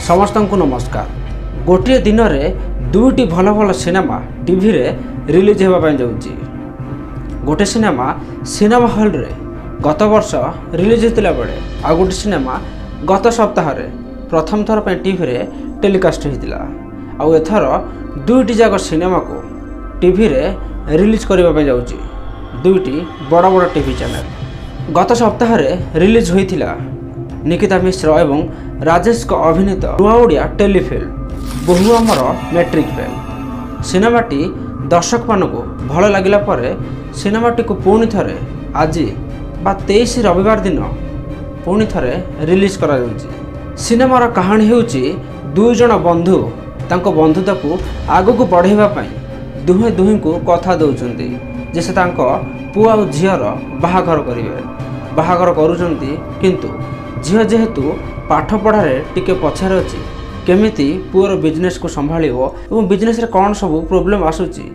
समस्तंकु नमस्कार। गोटे दिन में दुईटी भल भल सिनेमा टीवी रे रिलीज होगा जाऊँगी। गोटे सिनेमा हॉल रे गत वर्ष रिलीज होता बेले आ गोटे सिनेमा गत सप्ताह प्रथम थर पर टीवी रे टेलीकास्ट होता। आउ एथर दुईटी जाक सिनेमा को टीवी रे रिलीज करने जाऊँगी दुईटी बड़ बड़ टीवी चैनल। गत सप्ताह रिलीज होता निकिता मिश्र एवं राजेश को अभिनीत नुआ ओडिया टेलीफिल्म बहु आमर मैट्रिक फेल। सिनेमाटी दर्शक मानक भल लगिला परे सिनेमाटी को पुणी थरे आज बा 23 रविवार दिन पुणी थरे रिलीज करा जाउची। सिनेमार कहानी होउची दुई जन बंधु तांको बंधुता को आगु बढ़ाइबा पई दुहे दुही को कथा दउचंती जे से तांको पुआ और झियर बाहाघर करिवे। बाहाघर करूचंती किंतु झील जेहेतु पाठ पढ़ारे टिके पछारे अच्छी केमिति पुअर बिजनेस को संभालिबो एवं बिजनेस रे कौन सब प्रोब्लेम आसुची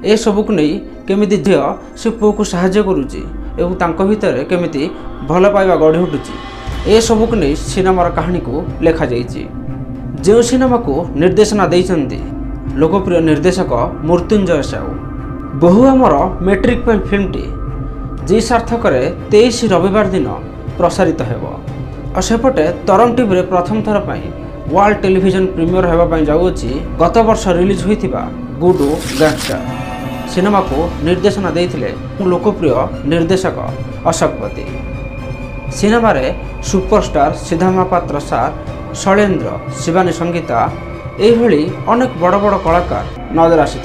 ए सब को नहीं केमिति झील से पुओ को साहाय्य करूची एवं तांको भितर केमिति भल पाइबा गढ़ी उठुची ए सब को नहीं सिनेमार कहानी को लेखा जाइछि। जो सिनेमा को निर्देशना देइछंती लोकप्रिय निर्देशक मृत्युंजय साहू। बहु आमर मैट्रिक फेल फिल्मटी जी सार्थक 23 रविवार दिन प्रसारित हेबो। और सेपटे तरंग टीवी रे प्रथम थर पर वर्ल्ड टेलीविजन प्रीमियर होगा जाऊँगी गत वर्ष रिलीज होता गुडू गैंगस्टर। सिनेमा को निर्देशना देते लोकप्रिय निर्देशक अशोकपति। सिनेमा रे सुपरस्टार सिद्धा महापात्र सार शैलेंद्र शिवानी संगीता यही अनेक बड़ बड़ कलाकार नजर आसी।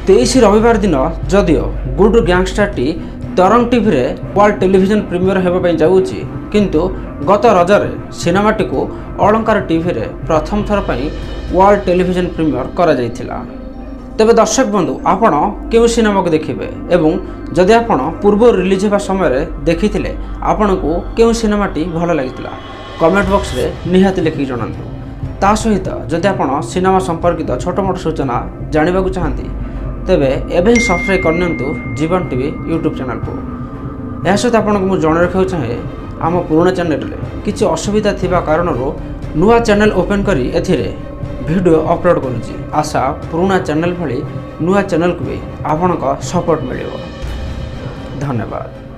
23 रविवार दिन जदिओ गुडू गैंगस्टर टी तरंग टीवी रे वर्ल्ड टेलीविजन प्रीमियर होगा जाऊँगी किंतु गत रजरे सिनेमाटी को अलंकार टीवी रे प्रथम थर पर वर्ल्ड टेलीविजन प्रीमियर करा जाइथिला। तेबे दर्शक बंधु आपण केउ सिनेमा को देखिबे एवं जदि आपण पूर्व रिलीज होगा समय देखिथिले आपण को केउ सिनेमाटी भल लागिथिला कमेंट बॉक्स रे निहाती लिखि जणांतु। ता सहित जदि आपण सिनेमा संपर्कित छोट मोट सूचना जानिबा को चाहंती तेबे एबे ही सब्सक्राइब करनियंतु जीवन टीवी यूट्यूब चैनल को। या सहित आपण को जण रखियो चाहे आम पुराना चैनल रे किछि असुविधा थिबा कारणरो नुआ चैनल ओपन करी एथिरे वीडियो अपलोड करूची। आशा पुराना चैनल भली नुआ चैनल को भी आपनका सपोर्ट मिलिबो। धन्यवाद।